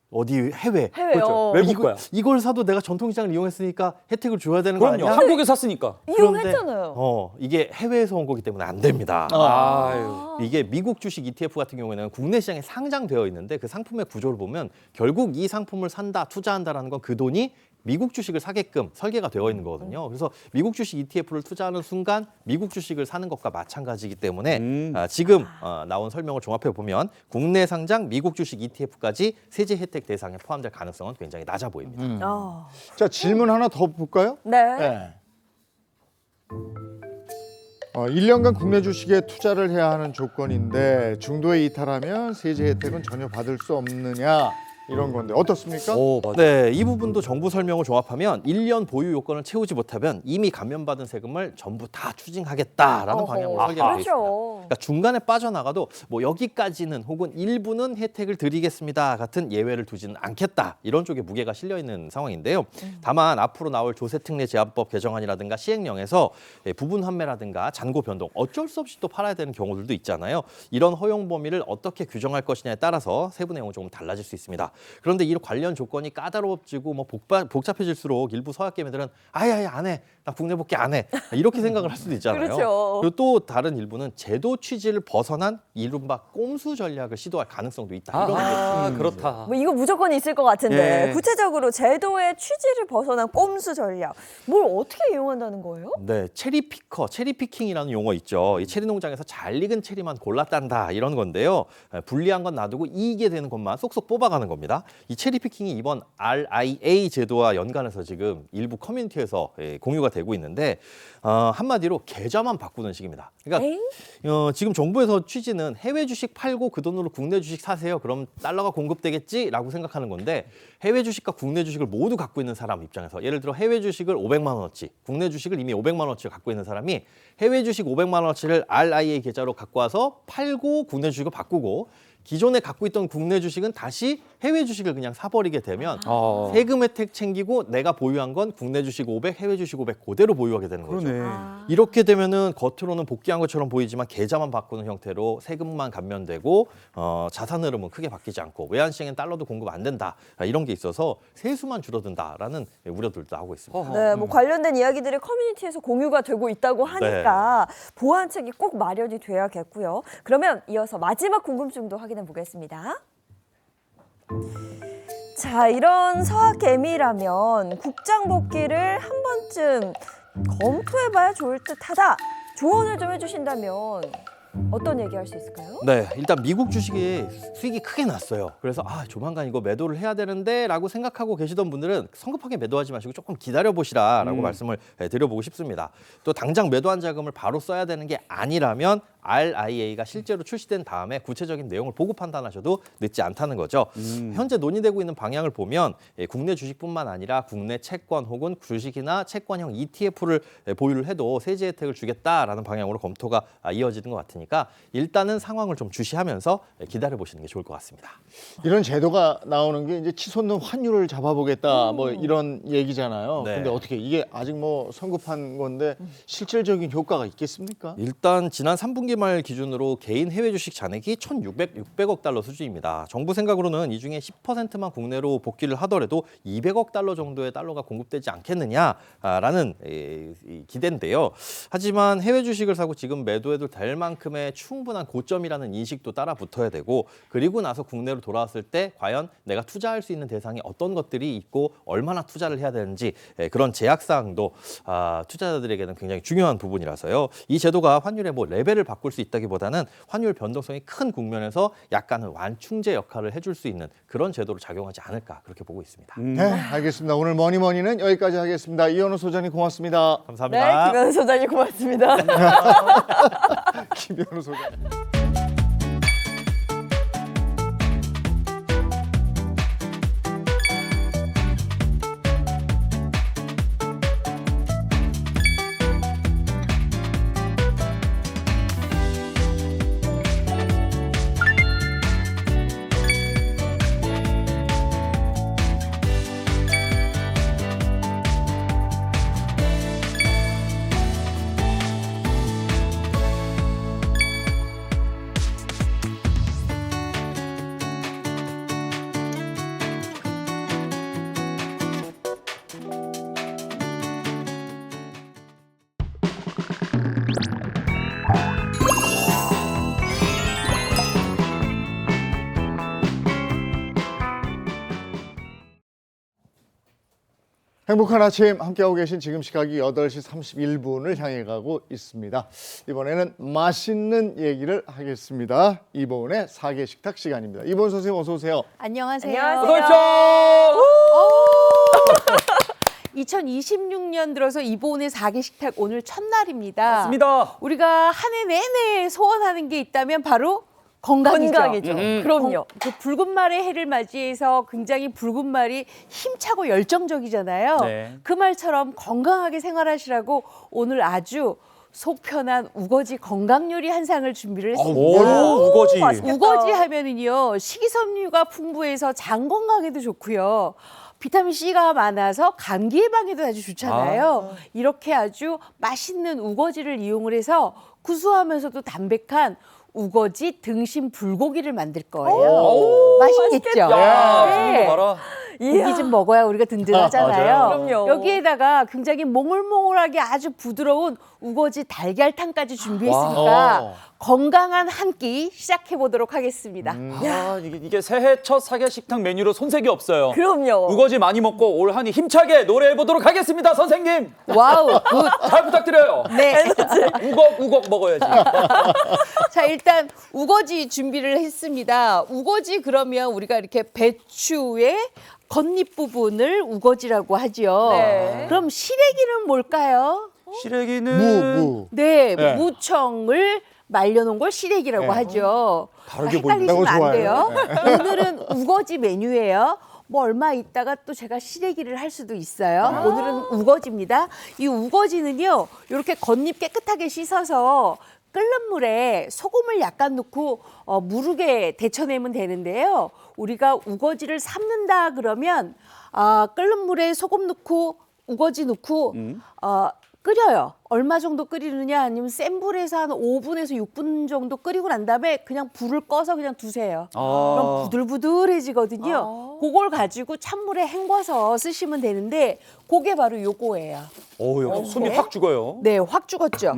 어디 해외.
해외요.
외국 거야.
이걸 사도 내가 전통시장을 이용했으니까 혜택을 줘야 되는 거
그럼요.
아니야?
한국에 샀으니까.
이용했잖아요.
이게 해외에서 온 거기 때문에 안 됩니다.
아유.
이게 미국 주식 ETF 같은 경우에는 국내 시장에 상장되어 있는데 그 상품의 구조를 보면 결국 이 상품을 산다, 투자한다라는 건 그 돈이 미국 주식을 사게끔 설계가 되어 있는 거거든요. 그래서 미국 주식 ETF를 투자하는 순간 미국 주식을 사는 것과 마찬가지이기 때문에 지금 나온 설명을 종합해 보면 국내 상장 미국 주식 ETF까지 세제 혜택 대상에 포함될 가능성은 굉장히 낮아 보입니다.
자 질문 하나 더 볼까요?
네.
네. 1년간 국내 주식에 투자를 해야 하는 조건인데 중도에 이탈하면 세제 혜택은 전혀 받을 수 없느냐 이런 건데 어떻습니까?
오, 맞아.
네, 이 부분도 정부 설명을 종합하면 1년 보유 요건을 채우지 못하면 이미 감면받은 세금을 전부 다 추징하겠다라는 방향으로 설계가 되어 있습니다.
그렇죠.
그러니까 중간에 빠져나가도 뭐 여기까지는 혹은 일부는 혜택을 드리겠습니다 같은 예외를 두지는 않겠다 이런 쪽에 무게가 실려 있는 상황인데요. 다만 앞으로 나올 조세특례 제한법 개정안이라든가 시행령에서 부분 환매라든가 잔고 변동 어쩔 수 없이 또 팔아야 되는 경우들도 있잖아요. 이런 허용 범위를 어떻게 규정할 것이냐에 따라서 세부 내용은 조금 달라질 수 있습니다. 그런데 이 관련 조건이 까다롭지고 뭐 복잡해질수록 일부 서학개미들은 아예 안 해. 나 국내 복귀 안 해. 이렇게 생각을 할 수도 있잖아요.
그렇죠.
그리고 또 다른 일부는 제도 취지를 벗어난 이른바 꼼수 전략을 시도할 가능성도 있다. 이런
아, 그렇다.
뭐 이거 무조건 있을 것 같은데
예.
구체적으로 제도의 취지를 벗어난 꼼수 전략 뭘 어떻게 이용한다는 거예요?
네, 체리피커, 체리피킹이라는 용어 있죠. 이 체리 농장에서 잘 익은 체리만 골라딴다 이런 건데요. 불리한 건 놔두고 이익이 되는 것만 쏙쏙 뽑아가는 겁니다. 이 체리피킹이 이번 RIA 제도와 연관해서 지금 일부 커뮤니티에서 공유가 되고 있는데 한마디로 계좌만 바꾸는 식입니다. 그러니까 지금 정부에서 취지는 해외 주식 팔고 그 돈으로 국내 주식 사세요. 그럼 달러가 공급되겠지라고 생각하는 건데 해외 주식과 국내 주식을 모두 갖고 있는 사람 입장에서 예를 들어 해외 주식을 500만 원어치, 국내 주식을 이미 500만 원어치 갖고 있는 사람이 해외 주식 500만 원어치를 RIA 계좌로 갖고 와서 팔고 국내 주식을 바꾸고 기존에 갖고 있던 국내 주식은 다시 해외 주식을 그냥 사버리게 되면 세금 혜택 챙기고 내가 보유한 건 국내 주식 500, 해외 주식 500 그대로 보유하게 되는 거죠.
그러네.
이렇게 되면은 겉으로는 복귀한 것처럼 보이지만 계좌만 바꾸는 형태로 세금만 감면되고 자산 흐름은 크게 바뀌지 않고 외환 시장엔 달러도 공급 안 된다 이런 게 있어서 세수만 줄어든다라는 우려들도 하고 있습니다.
네, 뭐 관련된 이야기들이 커뮤니티에서 공유가 되고 있다고 하니까 보완책이 꼭 마련이 돼야겠고요. 그러면 이어서 마지막 궁금증도 확인해 보겠습니다. 자, 이런 서학개미라면 국장 복귀를 한 번쯤 검토해봐야 좋을 듯하다. 조언을 좀 해주신다면 어떤 얘기할 수 있을까요?
네, 일단 미국 주식이 수익이 크게 났어요. 그래서 조만간 이거 매도를 해야 되는데라고 생각하고 계시던 분들은 성급하게 매도하지 마시고 조금 기다려보시라라고 말씀을 드려보고 싶습니다. 또 당장 매도한 자금을 바로 써야 되는 게 아니라면 RIA가 실제로 출시된 다음에 구체적인 내용을 보고 판단하셔도 늦지 않다는 거죠. 현재 논의되고 있는 방향을 보면 국내 주식뿐만 아니라 국내 채권 혹은 주식이나 채권형 ETF를 보유를 해도 세제 혜택을 주겠다라는 방향으로 검토가 이어지는 것 같으니까 일단은 상황을 좀 주시하면서 기다려보시는 게 좋을 것 같습니다.
이런 제도가 나오는 게 이제 치솟는 환율을 잡아보겠다 뭐 이런 얘기잖아요.
네.
근데 어떻게 이게 아직 뭐 성급한 건데 실질적인 효과가 있겠습니까?
일단 지난 3분기 말 기준으로 개인 해외 주식 잔액이 1,600억 달러 수준입니다. 정부 생각으로는 이 중에 10%만 국내로 복귀를 하더라도 200억 달러 정도의 달러가 공급되지 않겠느냐라는 기대인데요. 하지만 해외 주식을 사고 지금 매도해도 될 만큼의 충분한 고점이라는 인식도 따라 붙어야 되고 그리고 나서 국내로 돌아왔을 때 과연 내가 투자할 수 있는 대상이 어떤 것들이 있고 얼마나 투자를 해야 되는지 그런 제약사항도 투자자들에게는 굉장히 중요한 부분이라서요. 이 제도가 환율의 뭐 레벨을 바꿀 수 있다기보다는 환율 변동성이 큰 국면에서 약간은 완충제 역할을 해줄 수 있는 그런 제도를 작용하지 않을까 그렇게 보고 있습니다.
네, 알겠습니다. 오늘 머니머니는 여기까지 하겠습니다. 이현우 소장님 고맙습니다.
감사합니다.
네, 김현우 소장님 고맙습니다.
김현우 소장. 행복한 아침 함께하고 계신 지금 시각이 8시 31분을 향해 가고 있습니다. 이번에는 맛있는 얘기를 하겠습니다. 이보은의 사계식탁 시간입니다. 이보은 선생님 어서 오세요.
안녕하세요.
안녕하세요.
그렇죠.
2026년 들어서 이보은의 4개 식탁 오늘 첫날입니다.
맞습니다.
우리가 한 해 내내 소원하는 게 있다면 바로 건강이죠.
건강이죠. 그럼요.
그 붉은 말의 해를 맞이해서 굉장히 붉은 말이 힘차고 열정적이잖아요.
네.
그 말처럼 건강하게 생활하시라고 오늘 아주 속 편한 우거지 건강 요리 한 상을 준비를 했습니다.
오, 우거지.
맛있겠다.
우거지 하면은요 식이섬유가 풍부해서 장 건강에도 좋고요. 비타민 C가 많아서 감기 예방에도 아주 좋잖아요. 이렇게 아주 맛있는 우거지를 이용을 해서 구수하면서도 담백한 우거지 등심 불고기를 만들 거예요. 맛있겠죠?
야,
네.
이거 봐라.
고기 좀 먹어야 우리가 든든하잖아요.
맞아요.
그럼요.
여기에다가 굉장히 몽글몽글하게 아주 부드러운 우거지 달걀탕까지 준비했으니까 건강한 한 끼 시작해 보도록 하겠습니다.
야, 이게 새해 첫 사계 식탁 메뉴로 손색이 없어요.
그럼요.
우거지 많이 먹고 올 한해 힘차게 노래해 보도록 하겠습니다, 선생님.
와우, 굿.
잘 부탁드려요.
네.
우걱 먹어야지.
자, 일단 우거지 준비를 했습니다. 우거지 그러면 우리가 이렇게 배추의 겉잎 부분을 우거지라고 하죠.
네.
그럼 시래기는 뭘까요?
시래기는
무.
네,
네.
무청을 말려놓은 걸 시래기라고
네.
하죠.
다르게
헷갈리시면
보인다.
안
그거
돼요.
좋아해요.
오늘은 우거지 메뉴예요. 뭐 얼마 있다가 또 제가 시래기를 할 수도 있어요. 오늘은 우거지입니다. 이 우거지는요, 이렇게 겉잎 깨끗하게 씻어서 끓는 물에 소금을 약간 넣고 무르게 데쳐내면 되는데요. 우리가 우거지를 삶는다 그러면 끓는 물에 소금 넣고 우거지 넣고 끓여요. 얼마 정도 끓이느냐 아니면 센 불에서 한 5분에서 6분 정도 끓이고 난 다음에 그냥 불을 꺼서 그냥 두세요. 그럼 부들부들해지거든요. 그걸 가지고 찬물에 헹궈서 쓰시면 되는데 그게 바로 요거예요.
오, 여기 손이
네.
확 죽어요.
네, 확 죽었죠.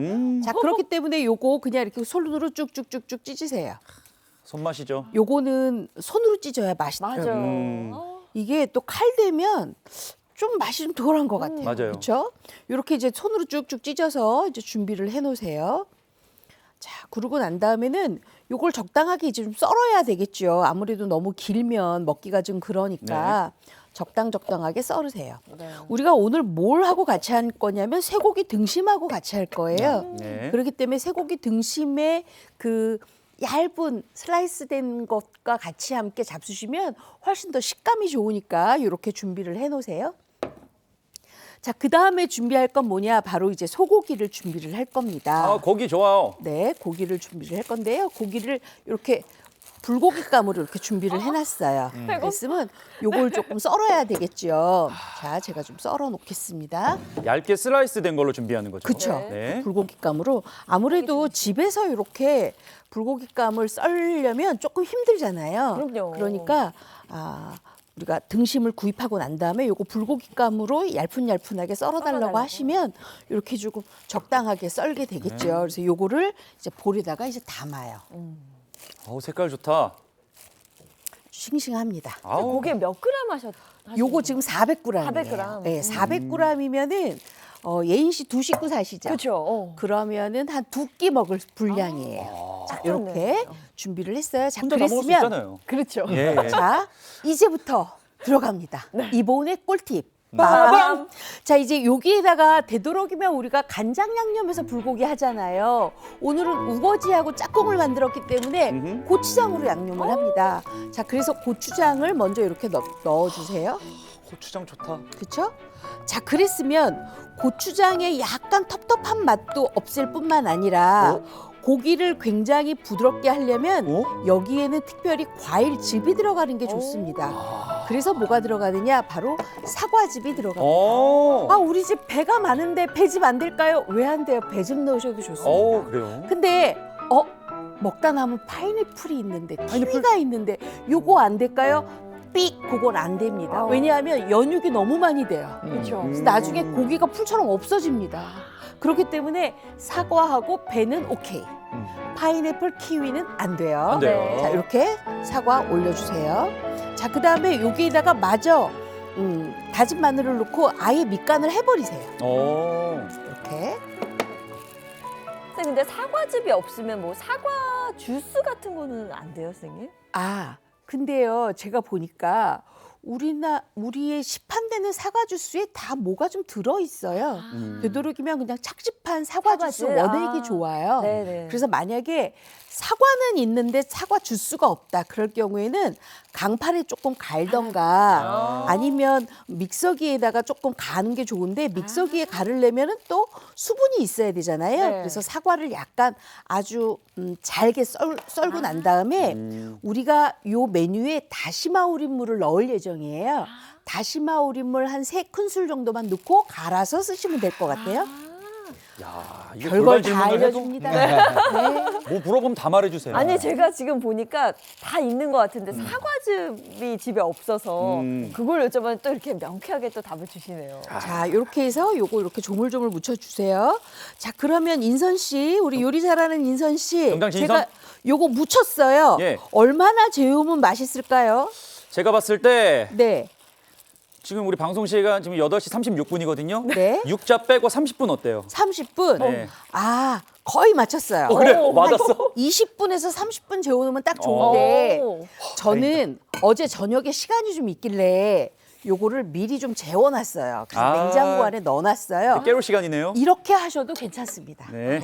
자, 그렇기 때문에 요거 그냥 이렇게 손으로 쭉쭉쭉쭉 찢으세요.
손맛이죠.
요거는 손으로 찢어야 맛있더라고요.
맞아요.
이게 또 칼 대면 좀 맛이 좀 덜한 것 같아요.
맞아요.
그렇죠? 이렇게 이제 손으로 쭉쭉 찢어서 이제 준비를 해놓으세요. 자, 그러고 난 다음에는 요걸 적당하게 이제 좀 썰어야 되겠죠. 아무래도 너무 길면 먹기가 좀 그러니까 적당하게 썰으세요. 우리가 오늘 뭘 하고 같이 할 거냐면 쇠고기 등심하고 같이 할 거예요.
네.
그렇기 때문에 쇠고기 등심에 그 얇은 슬라이스 된 것과 같이 함께 잡수시면 훨씬 더 식감이 좋으니까 이렇게 준비를 해 놓으세요. 자, 그 다음에 준비할 건 뭐냐? 바로 이제 소고기를 준비를 할 겁니다.
고기 좋아요.
네, 고기를 준비를 할 건데요. 고기를 이렇게 불고기감으로 이렇게 준비를 해놨어요. 그랬으면 요걸 조금 썰어야 되겠죠. 자, 제가 좀 썰어 놓겠습니다.
얇게 슬라이스 된 걸로 준비하는 거죠.
그쵸.
네.
불고기감으로 아무래도 집에서 이렇게 불고기감을 썰려면 조금 힘들잖아요.
그럼요.
그러니까 우리가 등심을 구입하고 난 다음에 요거 불고기감으로 얄푼얄푼하게 썰어달라고 하시면 이렇게 조금 적당하게 썰게 되겠죠. 그래서 요거를 이제 볼에다가 이제 담아요.
색깔 좋다.
싱싱합니다.
아우.
고기 몇 그램 하셨?
요거 지금 400g이에요.
400g.
네, 400g이면은 예인 씨 두 식구 사시죠?
그렇죠.
그러면은 한 두 끼 먹을 분량이에요. 자, 이렇게
좋네요.
준비를 했어요. 자,
혼자 다 먹을 수
그랬으면
있잖아요.
그렇죠.
예.
자, 이제부터 들어갑니다. 이보은의 꿀팁.
빠밤.
자, 이제 여기에다가 되도록이면 우리가 간장 양념해서 불고기 하잖아요. 오늘은 우거지하고 짝꿍을 만들었기 때문에 고추장으로 양념을 합니다. 자, 그래서 고추장을 먼저 이렇게 넣어주세요.
고추장 좋다.
그렇죠? 자, 그랬으면 고추장의 약간 텁텁한 맛도 없앨 뿐만 아니라 고기를 굉장히 부드럽게 하려면 여기에는 특별히 과일즙이 들어가는 게 좋습니다. 그래서 뭐가 들어가느냐? 바로 사과즙이 들어갑니다. 우리 집 배가 많은데 배즙 안 될까요? 왜 안 돼요? 배즙 넣으셔도 좋습니다.
그래요?
근데 먹다 남은 파인애플이 있는데 키위가 있는데 요거 안 될까요? 삑! 그건 안 됩니다. 왜냐하면 연육이 너무 많이 돼요.
그렇죠.
그래서 나중에 고기가 풀처럼 없어집니다. 그렇기 때문에 사과하고 배는 오케이. 파인애플, 키위는 안 돼요.
안 돼요.
자, 이렇게 사과 올려주세요. 자, 그 다음에 여기에다가 마저 다진 마늘을 넣고 아예 밑간을 해버리세요. 이렇게.
선생님, 근데 사과즙이 없으면 뭐 사과 주스 같은 거는 안 돼요, 선생님?
근데요, 제가 보니까 우리의 시판되는 사과 주스에 다 뭐가 좀 들어 있어요. 되도록이면 그냥 착즙한 사과 주스
사과즙?
원액이 좋아요.
네네.
그래서 만약에 사과는 있는데 사과 주스가 없다. 그럴 경우에는 강판에 조금 갈던가 아니면 믹서기에다가 조금 가는 게 좋은데 믹서기에 가르려면은 또 수분이 있어야 되잖아요.
네.
그래서 사과를 약간 아주 잘게 썰고 난 다음에 우리가 요 메뉴에 다시마 우린물을 넣을 예정이에요. 다시마 우린물 한 3큰술 정도만 넣고 갈아서 쓰시면 될 것 같아요.
야, 이게
별걸
돌발
다
질문을 해도
알려줍니다. 네.
뭐 물어보면 다 말해주세요.
아니 제가 지금 보니까 다 있는 것 같은데 사과즙이 집에 없어서 그걸 여쭤봤는데 또 이렇게 명쾌하게 또 답을 주시네요.
자, 이렇게 해서 요거 이렇게 조물조물 묻혀주세요. 자, 그러면 인선 씨, 우리 요리 잘하는 인선 씨,
정당진
제가
인선?
요거 묻혔어요.
예.
얼마나 재우면 맛있을까요?
제가 봤을 때
네,
지금 우리 방송 시간 지금 8시 36분이거든요.
네.
육자 빼고 30분 어때요?
30분.
네.
아, 거의 맞췄어요.
그래? 맞았어?
20분에서 30분 재우면 딱 좋은데
오.
저는 어제 저녁에 시간이 좀 있길래 요거를 미리 좀 재워놨어요. 그래서
아.
냉장고 안에 넣어놨어요.
깨울 시간이네요.
이렇게 하셔도 괜찮습니다.
네.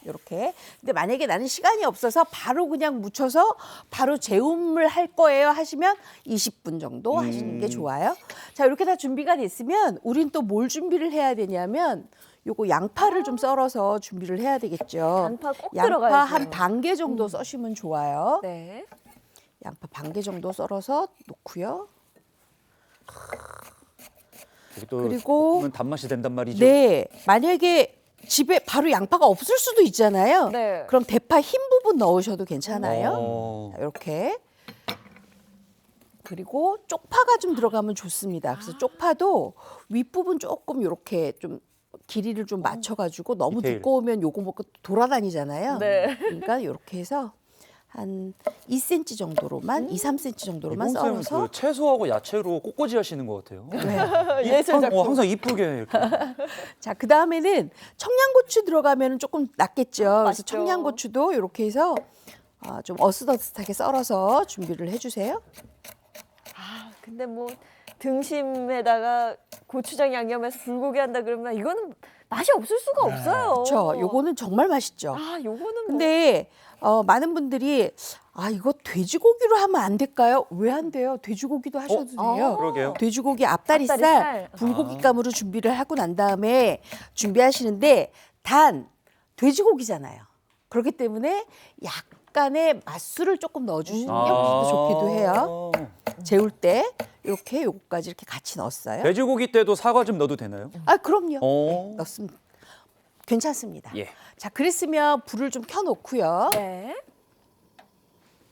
이렇게. 근데 만약에 나는 시간이 없어서 바로 그냥 묻혀서 바로 재움을 할 거예요 하시면 20분 정도 하시는 게 좋아요. 자, 이렇게 다 준비가 됐으면 우린 또 뭘 준비를 해야 되냐면 요거 양파를 좀 썰어서 준비를 해야 되겠죠.
양파 꼭
양파
들어가야죠.
한 반 개 정도 써시면 좋아요.
네.
양파 반 개 정도 썰어서 놓고요.
여기 또
그리고
볶으면 단맛이 된단 말이죠.
네, 만약에 집에 바로 양파가 없을 수도 있잖아요.
네.
그럼 대파 흰 부분 넣으셔도 괜찮아요.
어.
이렇게. 그리고 쪽파가 좀 들어가면 좋습니다. 그래서 쪽파도 윗부분 조금 이렇게 좀 길이를 좀 맞춰가지고 너무
디테일.
두꺼우면 요거 먹고 돌아다니잖아요.
네.
그러니까 이렇게 해서 한 2cm 정도로만, 2, 3cm 정도로만
이번 쌤은
썰어서
그 채소하고 야채로 꽃꽂이 하시는 것 같아요.
예술 작품.
항상 이쁘게 이렇게.
자, 그 다음에는 청양고추 들어가면 조금 낫겠죠. 그래서
맛있죠.
청양고추도 이렇게 해서 좀 어슷어슷하게 썰어서 준비를 해주세요.
근데 뭐 등심에다가 고추장 양념해서 불고기 한다 그러면 이거는 맛이 없을 수가 없어요.
그렇죠. 요거는 정말 맛있죠.
아, 요거는 뭐
근데 많은 분들이 이거 돼지고기로 하면 안 될까요? 왜 안 돼요? 돼지고기도 하셔도 돼요.
그러게요.
돼지고기 앞다리살,
앞다리살.
불고기감으로 준비를 하고 난 다음에 준비하시는데 단 돼지고기잖아요. 그렇기 때문에 약간의 맛술을 조금 넣어주시는 게 훨씬 더 좋기도 해요. 재울 때 이렇게 요거까지 이렇게 같이 넣었어요.
돼지고기 때도 사과 좀 넣어도 되나요?
그럼요.
어.
네, 넣습니다. 괜찮습니다.
예.
자, 그랬으면 불을 좀 켜놓고요.
네.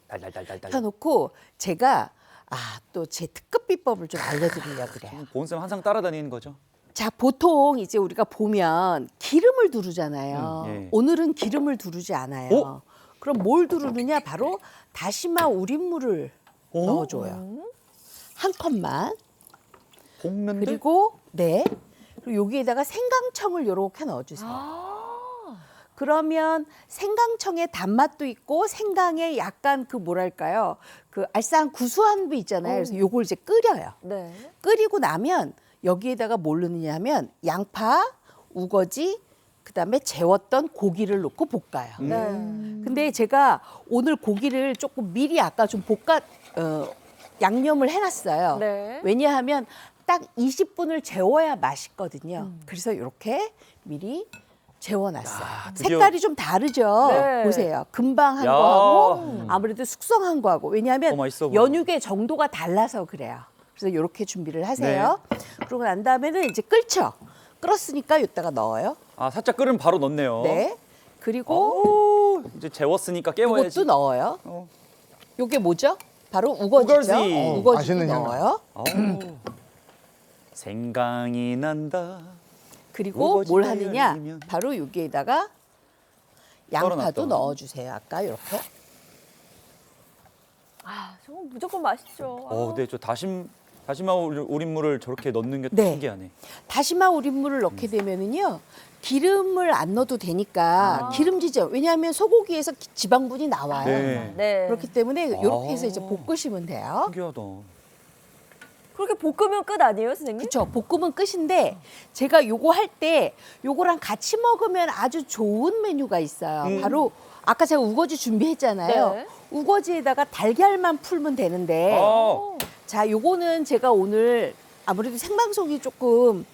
달달달달달.
켜놓고 제가 또 제 특급 비법을 좀 알려드리려고 그래요.
보은쌤 항상 따라다니는 거죠?
자, 보통 이제 우리가 보면 기름을 두르잖아요.
예.
오늘은 기름을 두르지 않아요.
오?
그럼 뭘 두르느냐? 바로 다시마 우린물을 넣어줘요. 한 컵만.
볶는데?
그리고 그리고 여기에다가 생강청을 요렇게 넣어주세요. 그러면 생강청의 단맛도 있고 생강에 약간 그 뭐랄까요? 그 알싸한 구수한 게 있잖아요. 그래서 요걸 이제 끓여요.
네.
끓이고 나면 여기에다가 뭘 넣느냐 하면 양파, 우거지, 그다음에 재웠던 고기를 넣고 볶아요.
네.
근데 제가 오늘 고기를 조금 미리 아까 좀 양념을 해놨어요.
네.
왜냐하면 딱 20분을 재워야 맛있거든요. 그래서 이렇게 미리 재워놨어요.
드디어.
색깔이 좀 다르죠.
네.
보세요. 금방 한
야.
거하고 아무래도 숙성한 거하고. 왜냐하면
더 맛있어 보여.
연육의 정도가 달라서 그래요. 그래서 이렇게 준비를 하세요. 그러고 난 다음에는 이제 끓죠. 끓었으니까 이따가 넣어요.
살짝 끓으면 바로 넣네요.
네. 그리고
이제 재웠으니까 깨워야지.
이것도 넣어요.
어.
요게 뭐죠? 바로 우거지죠.
우거지.
우거지도
맛있는 향.
넣어요.
생강이 난다.
그리고
우거지가
뭘 하느냐?
열리면.
바로 여기에다가 양파도
썰어놨던.
넣어주세요. 아까 이렇게.
저건 무조건 맛있죠.
근데 저 다시마 우린물을 저렇게 넣는 게 또
네.
신기하네.
다시마 우린물을 넣게 되면은요. 기름을 안 넣어도 되니까 기름지죠. 왜냐하면 소고기에서 지방분이 나와요.
네.
네.
그렇기 때문에 이렇게 해서 이제 볶으시면 돼요.
신기하다.
그렇게 볶으면 끝 아니에요, 선생님?
그렇죠. 볶음은 끝인데 제가 요거 할 때 요거랑 같이 먹으면 아주 좋은 메뉴가 있어요. 바로 아까 제가 우거지 준비했잖아요.
네.
우거지에다가 달걀만 풀면 되는데 자, 요거는 제가 오늘 아무래도 생방송이 조금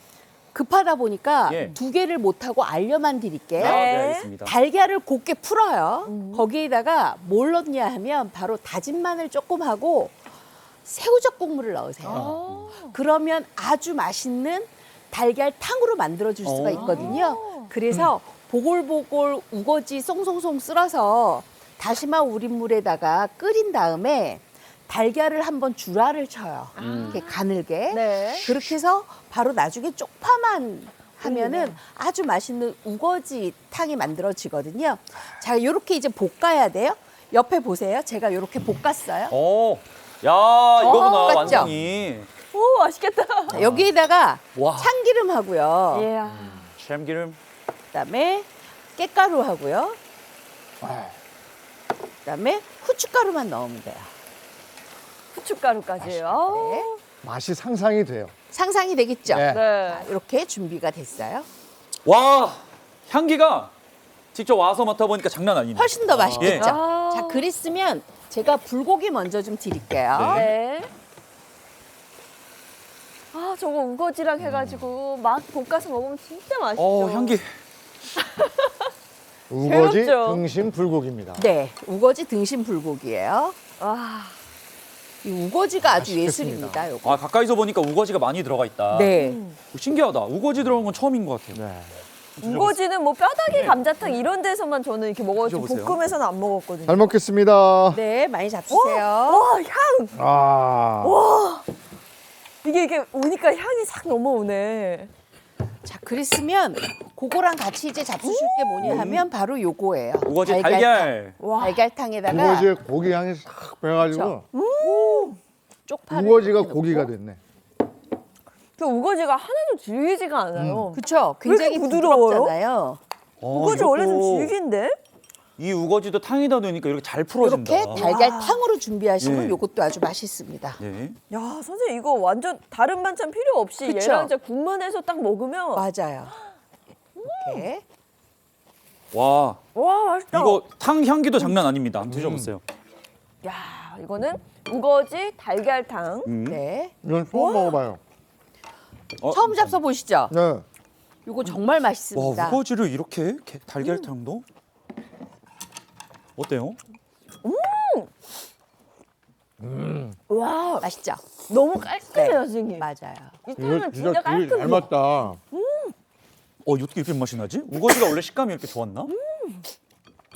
급하다 보니까
예.
2개를 못하고 알려만 드릴게요.
네.
네, 알겠습니다.
달걀을 곱게 풀어요. 거기에다가 뭘 넣냐 하면 바로 다진 마늘 조금 하고 새우젓 국물을 넣으세요. 그러면 아주 맛있는 달걀탕으로 만들어 줄 수가 있거든요. 그래서 보글보글 우거지 송송송 쓸어서 다시마 우린 물에다가 끓인 다음에 달걀을 한번 주라를 쳐요. 이렇게 가늘게.
네.
그렇게 해서 바로 나중에 쪽파만 하면은 아주 맛있는 우거지 탕이 만들어지거든요. 자, 이렇게 이제 볶아야 돼요. 옆에 보세요. 제가 이렇게 볶았어요.
야, 이거구나,
맞죠?
완성이.
오, 맛있겠다.
여기에다가
와.
참기름 하고요.
예.
참기름.
그다음에 깻가루 하고요. 그다음에 후춧가루만 넣으면 돼요.
후춧가루까지요.
네.
맛이 상상이 돼요.
상상이 되겠죠?
네.
네.
자, 이렇게 준비가 됐어요.
와, 향기가 직접 와서 맡아보니까 장난 아니네.
훨씬 더 맛있겠죠?
아.
자, 그랬으면 제가 불고기 먼저 좀 드릴게요.
네. 아, 저거 우거지랑 해가지고 막 볶아서 먹으면 진짜 맛있죠.
향기.
우거지
새롭죠?
등심 불고기입니다.
네, 우거지 등심 불고기예요.
와,
이 우거지가 아주
맛있겠습니다.
예술입니다. 요거.
아, 가까이서 보니까 우거지가 많이 들어가 있다.
네.
신기하다. 우거지 들어간 건 처음인 것 같아요.
네.
우거지는 뭐 뼈다귀 감자탕 이런 데서만 저는 이렇게 먹었지
드셔보세요.
볶음에서는 안 먹었거든요.
잘 먹겠습니다.
네, 많이 잡수세요.
와, 향!
아,
이게 오니까 향이 싹 넘어오네.
자, 그랬으면 그거랑 같이 이제 잡수실 게 뭐냐 하면 바로 요거예요.
우거지 달걀.
와,
달걀탕에다가
우거지에 고기 향이 싹 배가지고
쪽파를
우거지가
이렇게
고기가
넣고.
됐네.
그 우거지가 하나도 질기지가 않아요.
그쵸? 굉장히
이렇게 부드러워요?
부드럽잖아요.
우거지 원래 좀 질긴데?
이 우거지도 탕에다 넣으니까 이렇게 잘 풀어진다.
이렇게 달걀탕으로 준비하시면
예.
요것도 아주 맛있습니다.
네.
야, 선생님 이거 완전 다른 반찬 필요 없이
그쵸?
얘랑 진짜 국만 해서 딱 먹으면
맞아요. 이렇게.
와,
와, 맛있다.
이거 탕 향기도 장난 아닙니다. 한번 드셔보세요.
야, 이거는 우거지 달걀탕.
네.
이건 처음 먹어봐요.
처음 잡숴 보시죠.
네.
요거 정말 맛있습니다.
와, 우거지를 이렇게 달걀탕도? 어때요?
와,
맛있죠?
너무 깔끔해요,
네.
선생님.
맞아요.
이때는 진짜 깔끔해.
맞다.
어떻게 이렇게 맛이 나지? 우거지가 원래 식감이 이렇게 좋았나?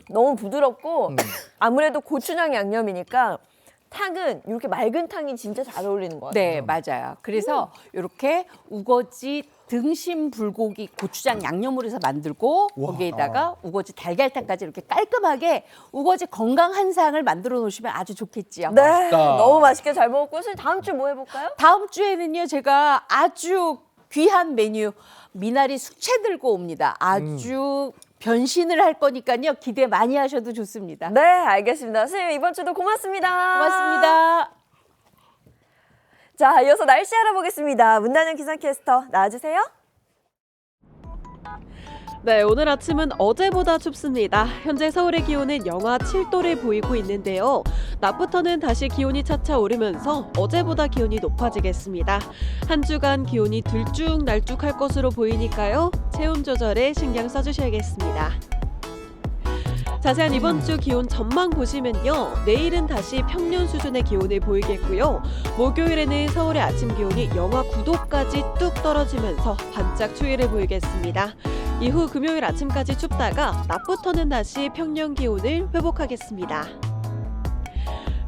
너무 부드럽고 아무래도 고추장 양념이니까 탕은 이렇게 맑은 탕이 진짜 잘 어울리는 것 같아요.
네, 맞아요. 그래서 이렇게 우거지 등심 불고기 고추장 양념으로 해서 만들고 거기에다가 우거지 달걀탕까지 이렇게 깔끔하게 우거지 건강 한상을 만들어 놓으시면 아주 좋겠지요.
네, 너무 맛있게 잘 먹었고 선생님 다음 주 뭐 해볼까요?
다음 주에는요, 제가 아주 귀한 메뉴 미나리 숙채 들고 옵니다. 아주 변신을 할 거니까요, 기대 많이 하셔도 좋습니다.
네, 알겠습니다. 선생님 이번 주도 고맙습니다.
고맙습니다.
자, 이어서 날씨 알아보겠습니다. 문단영 기상캐스터 나와주세요.
네, 오늘 아침은 어제보다 춥습니다. 현재 서울의 기온은 영하 7도를 보이고 있는데요. 낮부터는 다시 기온이 차차 오르면서 어제보다 기온이 높아지겠습니다. 한 주간 기온이 들쭉날쭉할 것으로 보이니까요. 체온 조절에 신경 써주셔야겠습니다. 자세한 이번 주 기온 전망 보시면요. 내일은 다시 평년 수준의 기온을 보이겠고요. 목요일에는 서울의 아침 기온이 영하 9도까지 뚝 떨어지면서 반짝 추위를 보이겠습니다. 이후 금요일 아침까지 춥다가 낮부터는 다시 평년 기온을 회복하겠습니다.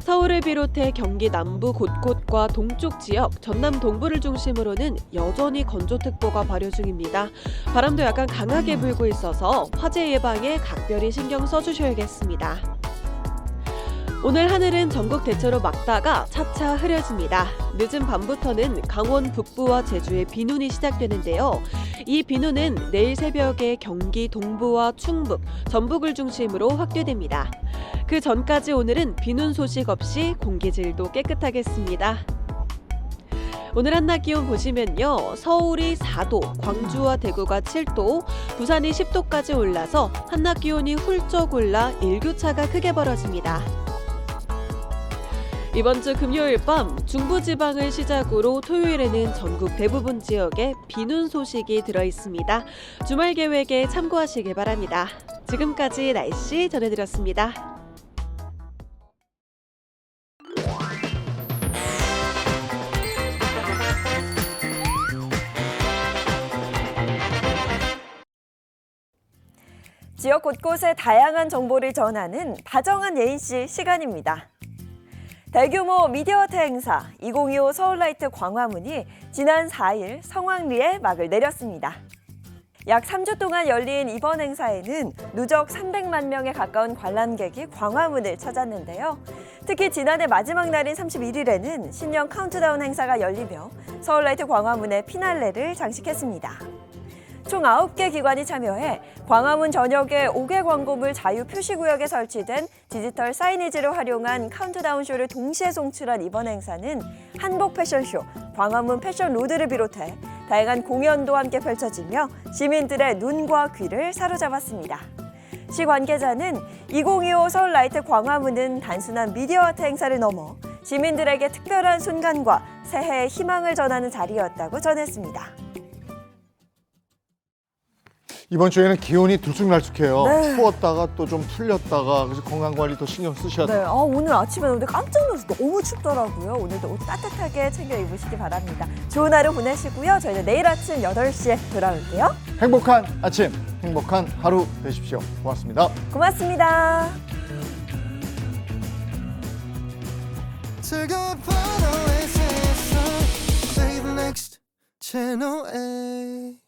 서울을 비롯해 경기 남부 곳곳과 동쪽 지역, 전남 동부를 중심으로는 여전히 건조특보가 발효 중입니다. 바람도 약간 강하게 불고 있어서 화재 예방에 각별히 신경 써주셔야겠습니다. 오늘 하늘은 전국 대체로 맑다가 차차 흐려집니다. 늦은 밤부터는 강원 북부와 제주에 비눈이 시작되는데요. 이 비눈은 내일 새벽에 경기 동부와 충북, 전북을 중심으로 확대됩니다. 그 전까지 오늘은 비눈 소식 없이 공기질도 깨끗하겠습니다. 오늘 한낮 기온 보시면요. 서울이 4도, 광주와 대구가 7도, 부산이 10도까지 올라서 한낮 기온이 훌쩍 올라 일교차가 크게 벌어집니다. 이번 주 금요일 밤 중부지방을 시작으로 토요일에는 전국 대부분 지역에 비눈 소식이 들어있습니다. 주말 계획에 참고하시길 바랍니다. 지금까지 날씨 전해드렸습니다.
지역 곳곳의 다양한 정보를 전하는 다정한 예인씨 시간입니다. 대규모 미디어아트 행사 2025 서울라이트 광화문이 지난 4일 성황리에 막을 내렸습니다. 약 3주 동안 열린 이번 행사에는 누적 300만 명에 가까운 관람객이 광화문을 찾았는데요. 특히 지난해 마지막 날인 31일에는 신년 카운트다운 행사가 열리며 서울라이트 광화문의 피날레를 장식했습니다. 총 9개 기관이 참여해 광화문 전역의 5개 광고물 자유 표시구역에 설치된 디지털 사이니지를 활용한 카운트다운 쇼를 동시에 송출한 이번 행사는 한복 패션쇼, 광화문 패션 로드를 비롯해 다양한 공연도 함께 펼쳐지며 시민들의 눈과 귀를 사로잡았습니다. 시 관계자는 2025 서울라이트 광화문은 단순한 미디어아트 행사를 넘어 시민들에게 특별한 순간과 새해의 희망을 전하는 자리였다고 전했습니다.
이번 주에는 기온이 들쑥날쑥해요.
네.
추웠다가 또 좀 풀렸다가 그래서 건강관리 더 신경 쓰셔야 돼요.
네, 오늘 아침에 오늘 깜짝 놀라서 너무 춥더라고요. 오늘도 옷 따뜻하게 챙겨 입으시기 바랍니다. 좋은 하루 보내시고요. 저희는 내일 아침 8시에 돌아올게요.
행복한 아침, 행복한 하루 되십시오. 고맙습니다.
고맙습니다.
즐거운 하루의 세상 Play the next channel A